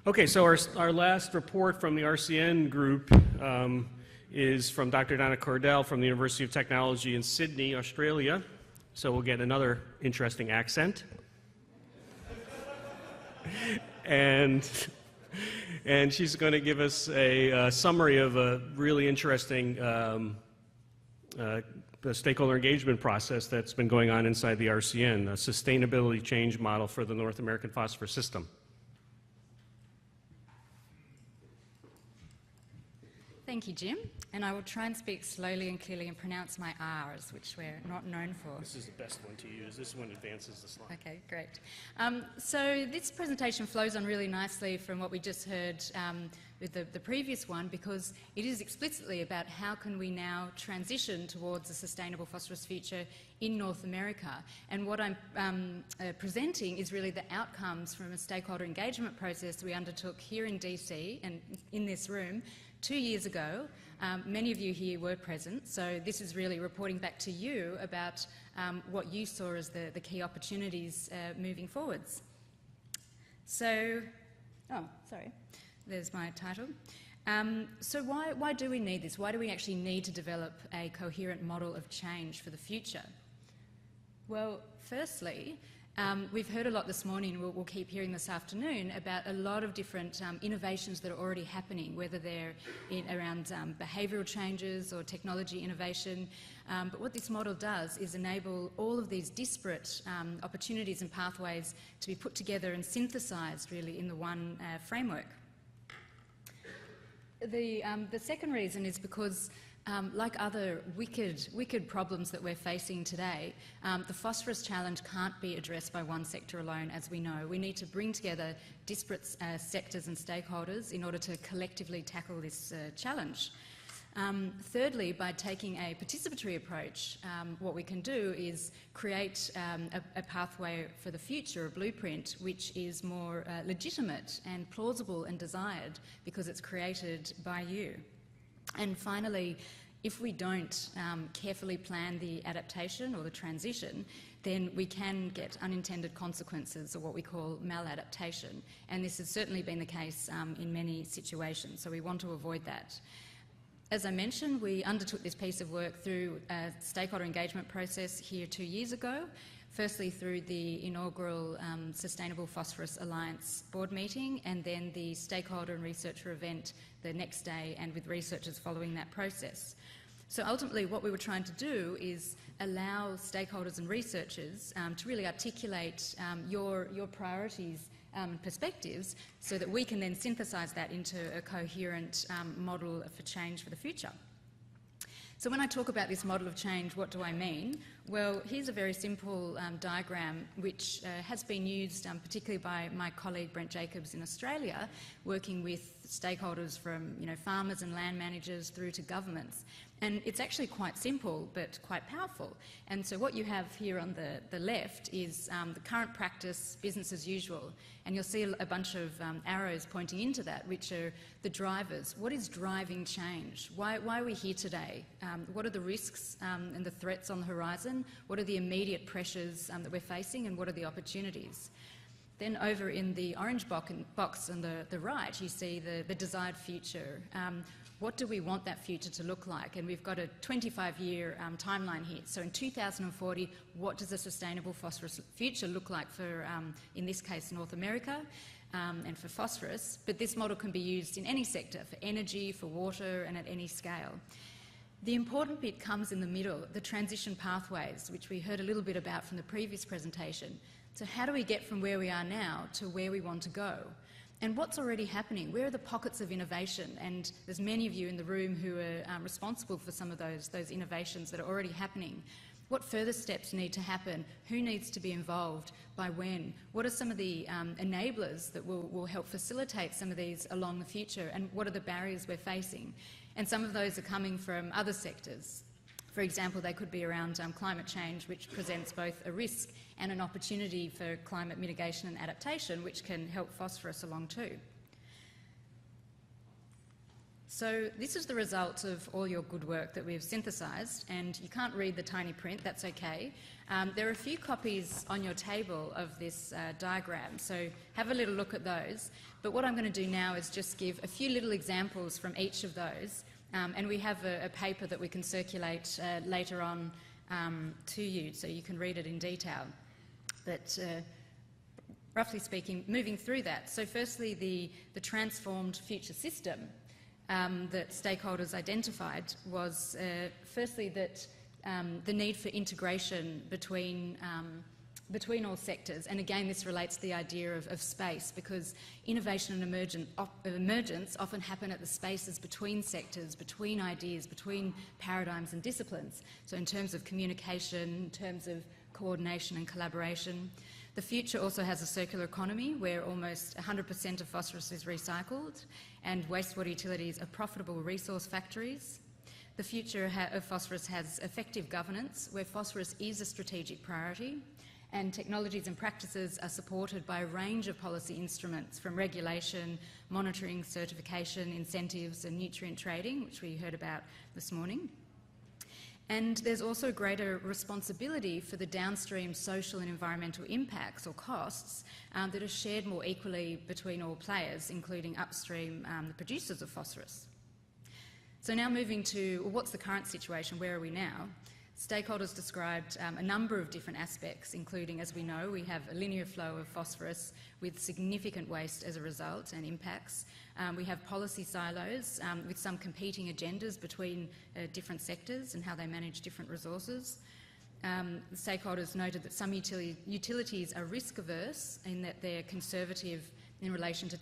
Okay, so our last report from the RCN group is from Dr. Donna Cordell from the University of Technology in Sydney, Australia. So we'll get another interesting accent. And she's going to give us a summary of a really interesting stakeholder engagement process that's been going on inside the RCN, a sustainability change model for the North American phosphorus system. Thank you, Jim. And I will try and speak slowly and clearly and pronounce my R's, which we're not known for. This is the best one to use. This one advances the slide. Okay, great. So this presentation flows on really nicely from what we just heard with the previous one, because it is explicitly about how can we now transition towards a sustainable phosphorus future in North America. And what I'm presenting is really the outcomes from a stakeholder engagement process we undertook here in DC and in this room 2 years ago. Many of you here were present, so this is really reporting back to you about what you saw as the key opportunities moving forwards. So, there's my title. So why do we need this? Why do we actually need to develop a coherent model of change for the future? Well, firstly, we've heard a lot this morning, and we'll keep hearing this afternoon, about a lot of different innovations that are already happening, whether they're around behavioural changes or technology innovation. But what this model does is enable all of these disparate opportunities and pathways to be put together and synthesised really in the one framework. The second reason is because like other wicked problems that we're facing today, the phosphorus challenge can't be addressed by one sector alone, as we know. We need to bring together disparate sectors and stakeholders in order to collectively tackle this challenge. Thirdly, by taking a participatory approach, what we can do is create a pathway for the future, a blueprint, which is more legitimate and plausible and desired because it's created by you. And finally, if we don't carefully plan the adaptation or the transition, then we can get unintended consequences, or what we call maladaptation. And this has certainly been the case in many situations, so we want to avoid that. As I mentioned, we undertook this piece of work through a stakeholder engagement process here 2 years ago, firstly through the inaugural Sustainable Phosphorus Alliance board meeting, and then the stakeholder and researcher event the next day, and with researchers following that process. So ultimately what we were trying to do is allow stakeholders and researchers to really articulate your priorities and perspectives, so that we can then synthesise that into a coherent model for change for the future. So when I talk about this model of change, what do I mean? Well, here's a very simple diagram which has been used particularly by my colleague Brent Jacobs in Australia, working with stakeholders from farmers and land managers through to governments. And it's actually quite simple but quite powerful. And so what you have here on the left is the current practice, business as usual. And you'll see a bunch of arrows pointing into that, which are the drivers. What is driving change? Why are we here today? What are the risks and the threats on the horizon? What are the immediate pressures that we're facing, and what are the opportunities? Then over in the orange box on the right, you see the desired future. What do we want that future to look like? And we've got a 25-year timeline here. So in 2040, what does a sustainable phosphorus future look like for, in this case, North America and for phosphorus? But this model can be used in any sector, for energy, for water, and at any scale. The important bit comes in the middle, the transition pathways, which we heard a little bit about from the previous presentation. So how do we get from where we are now to where we want to go? And what's already happening? Where are the pockets of innovation? And there's many of you in the room who are responsible for some of those innovations that are already happening. What further steps need to happen? Who needs to be involved? By when? What are some of the enablers that will help facilitate some of these along the future? And what are the barriers we're facing? And some of those are coming from other sectors. For example, they could be around climate change, which presents both a risk and an opportunity for climate mitigation and adaptation, which can help phosphorus along too. So this is the result of all your good work that we've synthesised, and you can't read the tiny print, that's okay. There are a few copies on your table of this diagram, so have a little look at those. But what I'm going to do now is just give a few little examples from each of those, and we have a paper that we can circulate later on to you, so you can read it in detail. But roughly speaking, moving through that. So firstly, the transformed future system that stakeholders identified was firstly that the need for integration between all sectors, and again this relates to the idea of space, because innovation and emergence often happen at the spaces between sectors, between ideas, between paradigms and disciplines. So in terms of communication, in terms of coordination and collaboration. The future also has a circular economy where almost 100% of phosphorus is recycled, and wastewater utilities are profitable resource factories. The future of phosphorus has effective governance where phosphorus is a strategic priority, and technologies and practices are supported by a range of policy instruments from regulation, monitoring, certification, incentives and nutrient trading, which we heard about this morning. And there's also greater responsibility for the downstream social and environmental impacts or costs that are shared more equally between all players, including upstream the producers of phosphorus. So now moving to what's the current situation, where are we now? Stakeholders described a number of different aspects, including, as we know, we have a linear flow of phosphorus with significant waste as a result and impacts. We have policy silos with some competing agendas between different sectors and how they manage different resources. The stakeholders noted that some utilities are risk averse in that they're conservative in relation to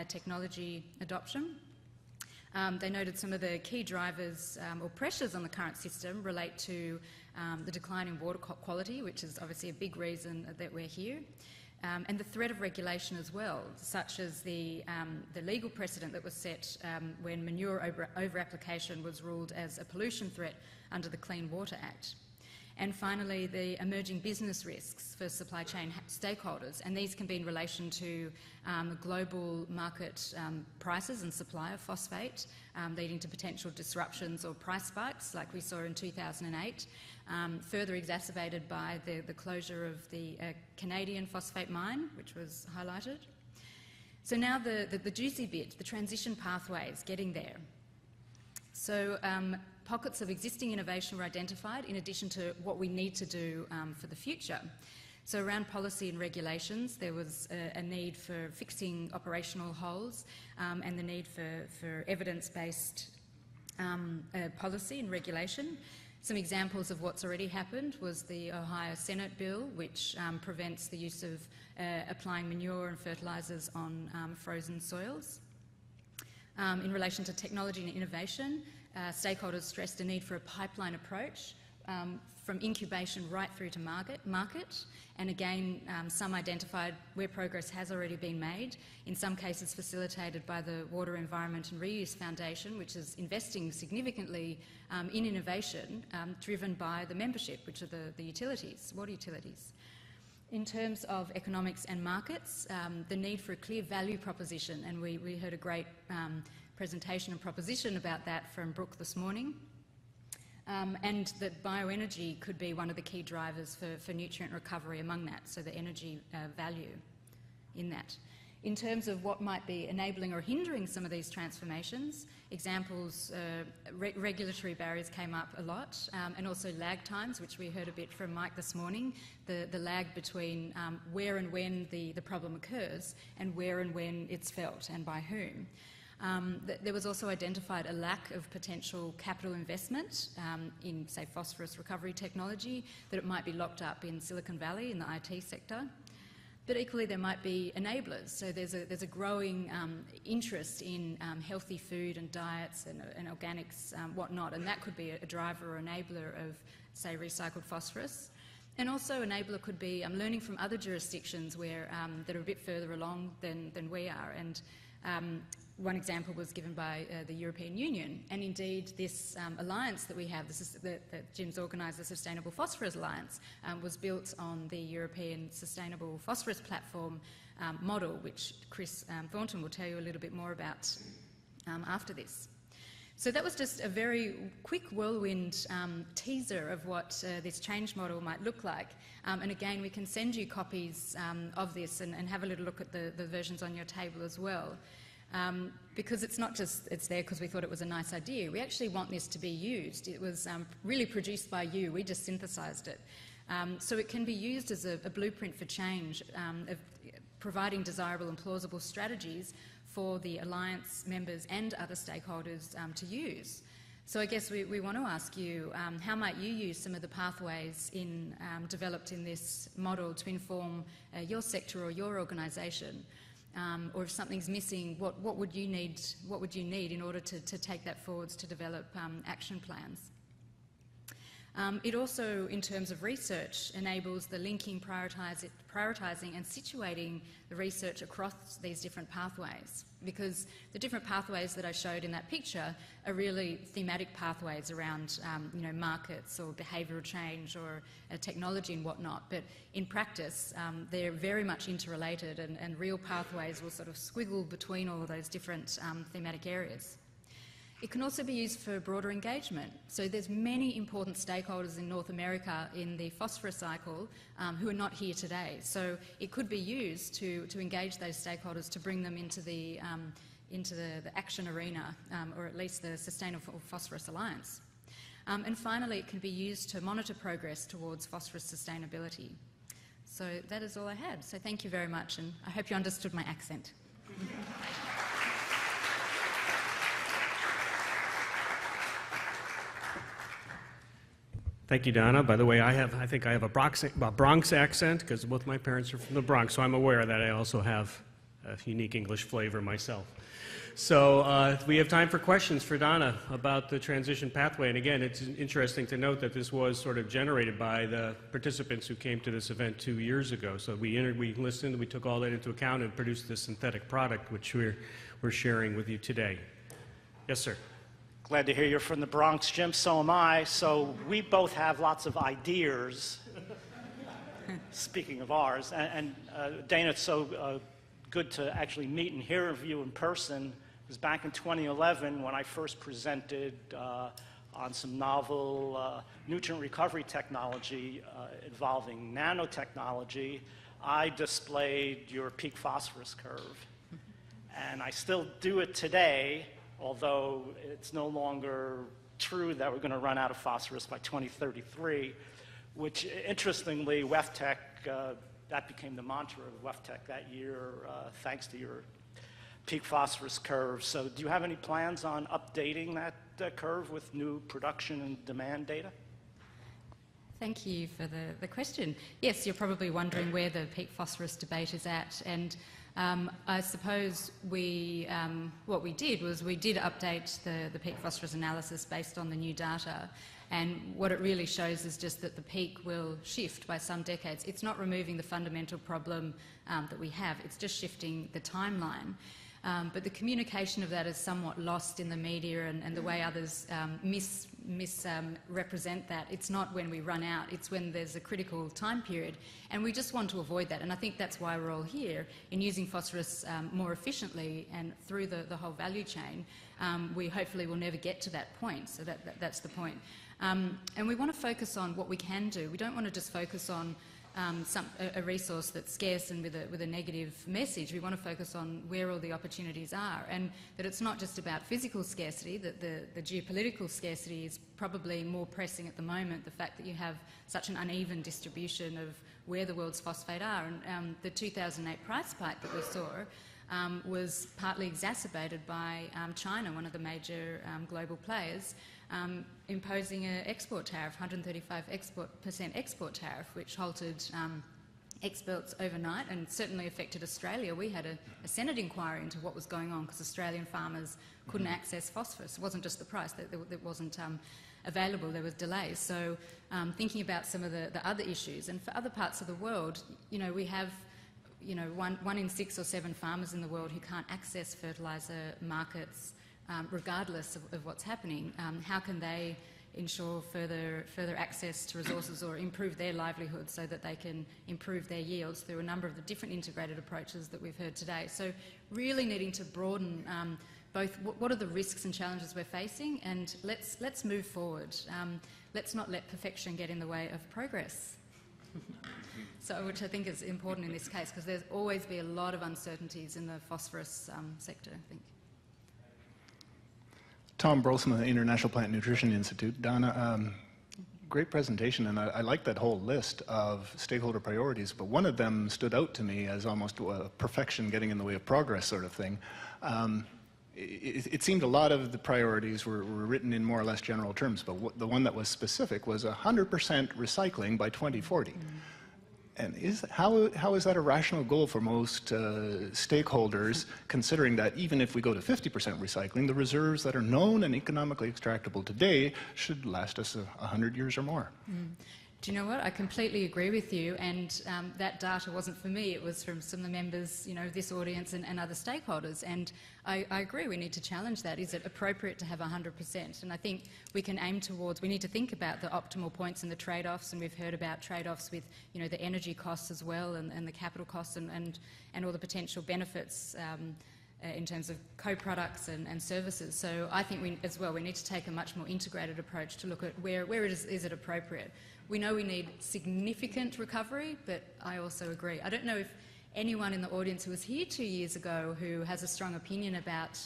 technology adoption. They noted some of the key drivers or pressures on the current system relate to the decline in water quality, which is obviously a big reason that we're here, and the threat of regulation as well, such as the legal precedent that was set when manure over-application was ruled as a pollution threat under the Clean Water Act. And finally, the emerging business risks for supply chain stakeholders, and these can be in relation to global market prices and supply of phosphate, leading to potential disruptions or price spikes like we saw in 2008, further exacerbated by the closure of the Canadian phosphate mine, which was highlighted. So now the juicy bit, the transition pathways, getting there. So pockets of existing innovation were identified in addition to what we need to do for the future. So around policy and regulations, there was a need for fixing operational holes and the need for evidence-based policy and regulation. Some examples of what's already happened was the Ohio Senate bill, which prevents the use of applying manure and fertilisers on frozen soils. In relation to technology and innovation, stakeholders stressed a need for a pipeline approach from incubation right through to market, and again some identified where progress has already been made, in some cases facilitated by the Water, Environment and Reuse Foundation, which is investing significantly in innovation driven by the membership, which are the utilities, water utilities. In terms of economics and markets, the need for a clear value proposition, and we heard a great presentation and proposition about that from Brooke this morning, and that bioenergy could be one of the key drivers for nutrient recovery among that, so the energy value in that. In terms of what might be enabling or hindering some of these transformations, examples, regulatory barriers came up a lot, and also lag times, which we heard a bit from Mike this morning, the lag between where and when the problem occurs and where and when it's felt and by whom. There was also identified a lack of potential capital investment in, say, phosphorus recovery technology, that it might be locked up in Silicon Valley in the IT sector. But equally there might be enablers. So there's a growing interest in healthy food and diets and organics, whatnot, and that could be a driver or enabler of, say, recycled phosphorus. And also enabler could be learning from other jurisdictions where that are a bit further along than we are. And one example was given by the European Union, and indeed this alliance that we have, that Jim's organised, the Sustainable Phosphorus Alliance, was built on the European Sustainable Phosphorus Platform model, which Chris Thornton will tell you a little bit more about after this. So that was just a very quick whirlwind teaser of what this change model might look like. And again, we can send you copies of this and have a little look at the versions on your table as well. Because it's not just it's there because we thought it was a nice idea. We actually want this to be used. It was really produced by you. We just synthesized it. So it can be used as a blueprint for change, of providing desirable and plausible strategies for the Alliance members and other stakeholders to use. So I guess we want to ask you, how might you use some of the pathways developed in this model to inform your sector or your organisation? Or if something's missing, what would you need in order to take that forwards to develop action plans? It also, in terms of research, enables the linking, prioritising and situating the research across these different pathways, because the different pathways that I showed in that picture are really thematic pathways around markets or behavioural change or technology and whatnot, but in practice they're very much interrelated, and real pathways will sort of squiggle between all of those different thematic areas. It can also be used for broader engagement. So there's many important stakeholders in North America in the phosphorus cycle who are not here today. So it could be used to engage those stakeholders, to bring them into the action arena, or at least the Sustainable Phosphorus Alliance. And finally, it can be used to monitor progress towards phosphorus sustainability. So that is all I had. So thank you very much, and I hope you understood my accent. Thank you, Donna. By the way, I think I have a Bronx accent because both my parents are from the Bronx, so I'm aware that I also have a unique English flavor myself. So we have time for questions for Donna about the transition pathway. And again, it's interesting to note that this was sort of generated by the participants who came to this event 2 years ago. So we listened, we took all that into account and produced this synthetic product, which we're sharing with you today. Yes, sir. Glad to hear you're from the Bronx, Jim. So am I. So we both have lots of ideas, speaking of ours. And Dana, it's so good to actually meet and hear of you in person. It was back in 2011 when I first presented on some novel nutrient recovery technology involving nanotechnology. I displayed your peak phosphorus curve. And I still do it today, although it's no longer true that we're going to run out of phosphorus by 2033, which interestingly, WEFTEC, that became the mantra of WEFTEC that year, thanks to your peak phosphorus curve. So do you have any plans on updating that curve with new production and demand data? Thank you for the question. Yes, you're probably wondering where the peak phosphorus debate is at, and I suppose what we did was we did update the peak phosphorus analysis based on the new data, and what it really shows is just that the peak will shift by some decades. It's not removing the fundamental problem that we have, it's just shifting the timeline. But the communication of that is somewhat lost in the media and the way others misrepresent that. It's not when we run out, it's when there's a critical time period. And we just want to avoid that. And I think that's why we're all here, in using phosphorus more efficiently and through the whole value chain. We hopefully will never get to that point, so that's the point. And we want to focus on what we can do. We don't want to just focus on a resource that's scarce and with a negative message. We want to focus on where all the opportunities are, and that it's not just about physical scarcity, that the geopolitical scarcity is probably more pressing at the moment, the fact that you have such an uneven distribution of where the world's phosphate are. And the 2008 price spike that we saw was partly exacerbated by China, one of the major global players, imposing an export tariff, 135% export tariff, which halted exports overnight and certainly affected Australia. We had a Senate inquiry into what was going on because Australian farmers couldn't access phosphorus. It wasn't just the price, that wasn't available, there was delays. So thinking about some of the other issues, and for other parts of the world, we have one in 6 or 7 farmers in the world who can't access fertiliser markets regardless of what's happening. How can they ensure further access to resources or improve their livelihood so that they can improve their yields through a number of the different integrated approaches that we've heard today? So really needing to broaden both what are the risks and challenges we're facing, and let's move forward. Let's not let perfection get in the way of progress. So, which I think is important in this case, because there's always be a lot of uncertainties in the phosphorus sector, I think. Tom Brolson, the International Plant Nutrition Institute. Donna, great presentation, and I like that whole list of stakeholder priorities, but one of them stood out to me as almost a perfection getting in the way of progress sort of thing. It seemed a lot of the priorities were written in more or less general terms, but the one that was specific was 100% recycling by 2040. And how is that a rational goal for most stakeholders, considering that even if we go to 50% recycling, the reserves that are known and economically extractable today should last us 100 years or more? Do you know what? I completely agree with you, and that data wasn't for me. It was from some of the members, of this audience and other stakeholders. And I agree, we need to challenge that. Is it appropriate to have 100%? And I think we can aim towards, we need to think about the optimal points and the trade-offs, and we've heard about trade-offs with, the energy costs as well, and the capital costs, and all the potential benefits in terms of co-products and services. So I think we need to take a much more integrated approach to look at where is it appropriate. We know we need significant recovery, but I also agree. I don't know if anyone in the audience who was here 2 years ago who has a strong opinion about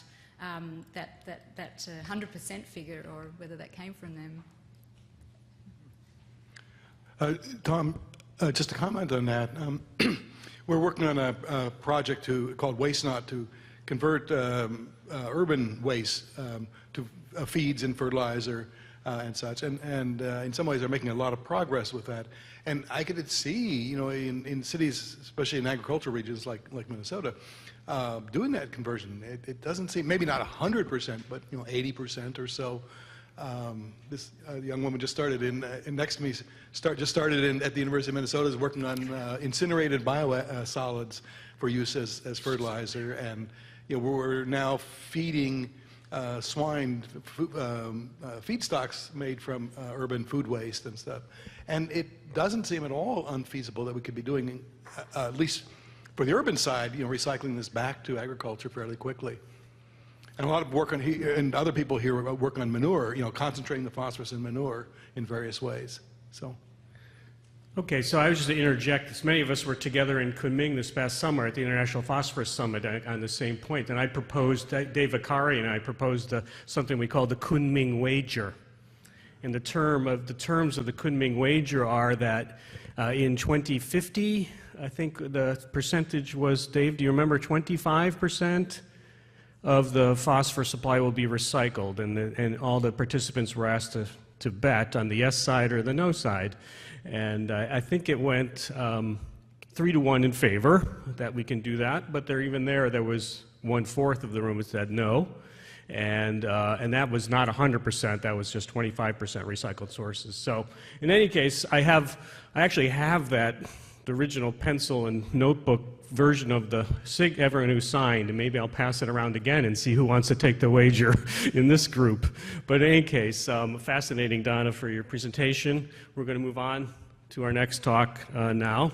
that 100% figure, or whether that came from them. Tom, just a comment on that. We're working on a project called Waste Not to convert urban waste to feeds and fertilizer and such, and in some ways they're making a lot of progress with that. And I could see, in cities, especially in agricultural regions like Minnesota, doing that conversion. It doesn't seem, maybe not 100%, but 80% or so. This young woman just started next to me. Just started at the University of Minnesota, is working on incinerated biosolids for use as fertilizer, and we're now feeding swine feedstocks made from urban food waste and stuff. And it doesn't seem at all unfeasible that we could be doing, at least for the urban side, recycling this back to agriculture fairly quickly. And a lot of work on here, and other people here are working on manure, concentrating the phosphorus in manure in various ways. So. Okay, so I was just to interject, many of us were together in Kunming this past summer at the International Phosphorus Summit on the same point, and I proposed, Dave Akari and I proposed something we call the Kunming Wager. And the terms of the Kunming Wager are that in 2050, I think the percentage was, Dave, do you remember, 25% of the phosphorus supply will be recycled, and all the participants were asked to bet on the yes side or the no side. And I think it went 3-1 in favor that we can do that, but there was 1/4 of the room that said no, and that was not 100%. That was just 25% recycled sources. So in any case, I actually have the original pencil and notebook version of the SIG, everyone who signed, and maybe I'll pass it around again and see who wants to take the wager in this group. But in any case, fascinating, Donna, for your presentation. We're going to move on to our next talk now.